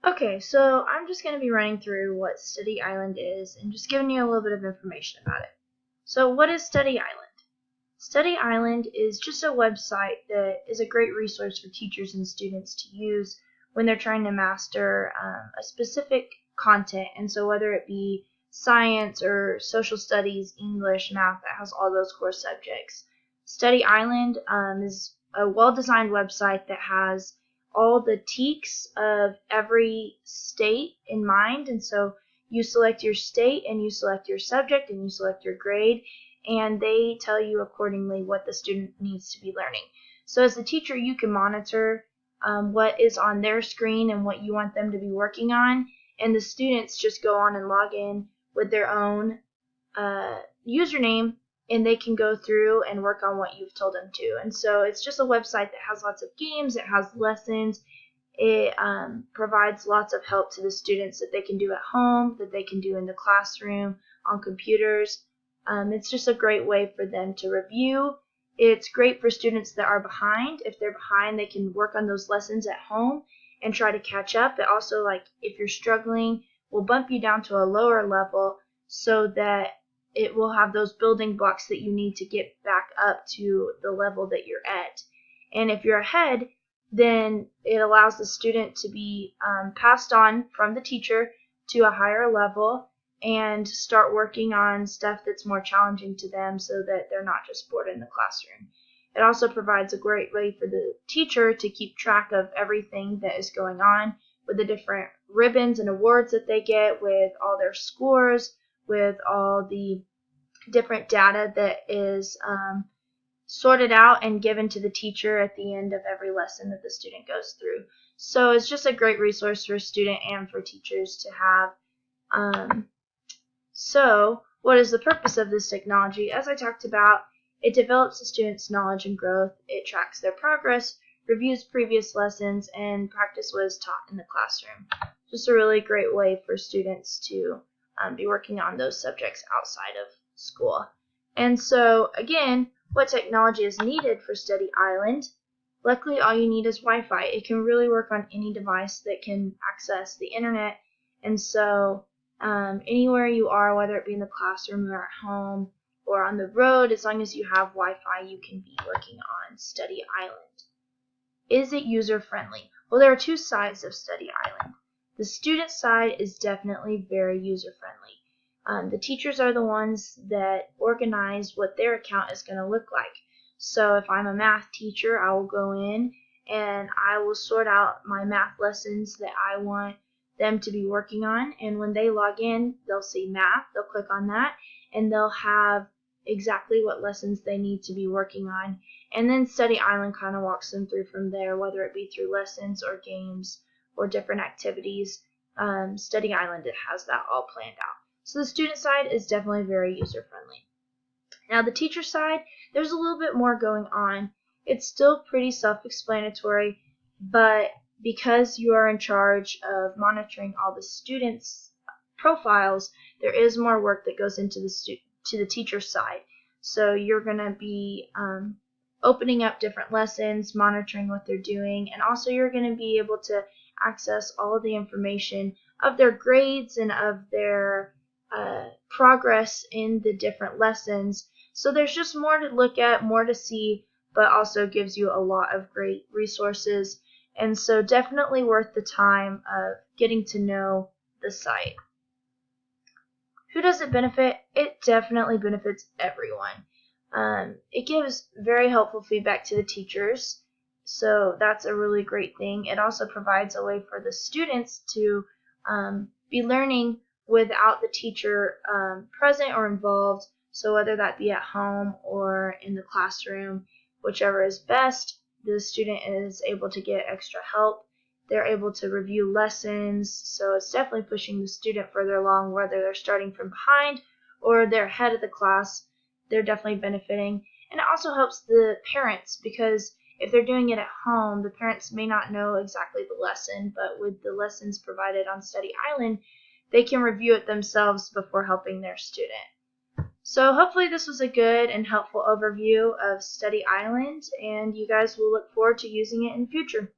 Okay, so I'm just going to be running through what Study Island is and just giving you a little bit of information about it. So what is Study Island? Study Island is just a website that is a great resource for teachers and students to use when they're trying to master a specific content. And so whether it be science or social studies, English, math, that has all those core subjects. Study Island is a well-designed website that has all the TEKs of every state in mind. And so you select your state and you select your subject and you select your grade, and they tell you accordingly what the student needs to be learning. So as the teacher, you can monitor what is on their screen and what you want them to be working on, and the students just go on and log in with their own username, and they can go through and work on what you've told them to. And so it's just a website that has lots of games, it has lessons, it provides lots of help to the students that they can do at home, that they can do in the classroom, on computers. It's just a great way for them to review. It's great for students that are behind. If they're behind, they can work on those lessons at home and try to catch up. It also, like, if you're struggling, will bump you down to a lower level so that it will have those building blocks that you need to get back up to the level that you're at. And if you're ahead, then it allows the student to be passed on from the teacher to a higher level and start working on stuff that's more challenging to them so that they're not just bored in the classroom. It also provides a great way for the teacher to keep track of everything that is going on with the different ribbons and awards that they get, with all their scores, with all the different data that is sorted out and given to the teacher at the end of every lesson that the student goes through. So it's just a great resource for a student and for teachers to have. So what is the purpose of this technology? As I talked about, it develops the students' knowledge and growth, it tracks their progress, reviews previous lessons, and practice what is taught in the classroom. Just a really great way for students to be working on those subjects outside of school. And so, again, what technology is needed for Study Island? Luckily, all you need is Wi-Fi. It can really work on any device that can access the internet. And so anywhere you are, whether it be in the classroom or at home or on the road, as long as you have Wi-Fi, you can be working on Study Island. Is it user-friendly? Well, there are two sides of Study Island. The student side is definitely very user-friendly. The teachers are the ones that organize what their account is going to look like. So if I'm a math teacher, I will go in and I will sort out my math lessons that I want them to be working on, and when they log in, they'll see math, they'll click on that, and they'll have exactly what lessons they need to be working on. And then Study Island kind of walks them through from there, whether it be through lessons or games or different activities. Study Island, it has that all planned out. So the student side is definitely very user-friendly. Now the teacher side, there's a little bit more going on. It's still pretty self-explanatory, but because you are in charge of monitoring all the students' profiles, there is more work that goes into the teacher side. So you're going to be opening up different lessons, monitoring what they're doing, and also you're going to be able to access all of the information of their grades and of their progress in the different lessons. So there's just more to look at, more to see, but also gives you a lot of great resources. And so definitely worth the time of getting to know the site. Who does it benefit? It definitely benefits everyone. It gives very helpful feedback to the teachers, so that's a really great thing. It also provides a way for the students to be learning without the teacher present or involved, so whether that be at home or in the classroom, whichever is best, the student is able to get extra help. They're able to review lessons, so it's definitely pushing the student further along, whether they're starting from behind or they're ahead of the class. They're definitely benefiting. And it also helps the parents, because if they're doing it at home, the parents may not know exactly the lesson, but with the lessons provided on Study Island, they can review it themselves before helping their student. So hopefully this was a good and helpful overview of Study Island, and you guys will look forward to using it in the future.